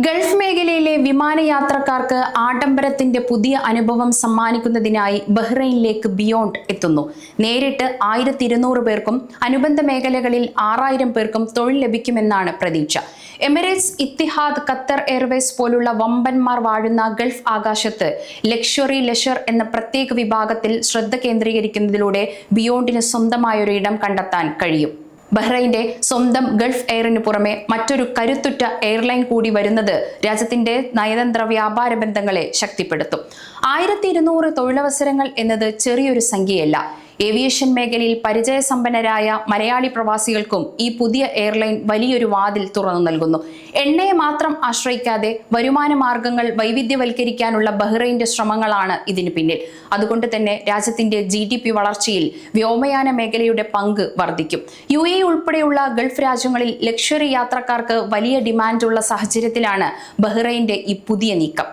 Gulf മേഖലയിലെ വിമാനയാത്രക്കാർക്ക് ആഡംബരത്തിന്റെ പുതിയ അനുഭവം സമ്മാനിക്കുന്നതിനായി ബഹ്റൈനിലേക്ക് ബിയോണ്ട് എത്തുന്നു. നേരിട്ട് 1200 പേർക്കും അനുബന്ധ മേഖലകളിൽ 6000 പേർക്കും തൊഴിൽ ലഭിക്കുമെന്നാണ് പ്രതീക്ഷ. എമിറേറ്റ്സ്, ഇത്തിഹാദ്, ഖത്തർ എയർവേസ് പോലുള്ള വമ്പന്മാർ വാഴുന്ന ഗൾഫ് ആകാശത്ത് ലക്ഷറി ലെഷർ എന്ന പ്രത്യേക വിഭാഗത്തിൽ ശ്രദ്ധ കേന്ദ്രീകരിക്കുന്നതിലൂടെ ബിയോണ്ടിന് സ്വന്തമായൊരു ഇടം കണ്ടെത്താൻ കഴിയും. ബഹ്റൈന്റെ സ്വന്തം ഗൾഫ് എയറിന് പുറമെ മറ്റൊരു കരുത്തുറ്റ എയർലൈൻ കൂടി വരുന്നത് രാജ്യത്തിന്റെ നയതന്ത്ര വ്യാപാര ബന്ധങ്ങളെ ശക്തിപ്പെടുത്തും. 1200 തൊഴിലവസരങ്ങൾ എന്നത് ചെറിയൊരു സംഖ്യയല്ല. ഏവിയേഷൻ മേഖലയിൽ പരിചയസമ്പന്നരായ മലയാളി പ്രവാസികൾക്കും ഈ പുതിയ എയർലൈൻ വലിയൊരു വാതിൽ തുറന്നു നൽകുന്നു. എണ്ണയെ മാത്രം ആശ്രയിക്കാതെ വരുമാന മാർഗങ്ങൾ വൈവിധ്യവൽക്കരിക്കാനുള്ള ബഹ്റൈന്റെ ശ്രമങ്ങളാണ് ഇതിന് പിന്നിൽ. അതുകൊണ്ട് തന്നെ രാജ്യത്തിന്റെ GDP വളർച്ചയിൽ വ്യോമയാന മേഖലയുടെ പങ്ക് വർദ്ധിക്കും. UAE ഉൾപ്പെടെയുള്ള ഗൾഫ് രാജ്യങ്ങളിൽ ലക്ഷറി യാത്രക്കാർക്ക് വലിയ ഡിമാൻഡുള്ള സാഹചര്യത്തിലാണ് ബഹ്റൈന്റെ ഈ പുതിയ നീക്കം.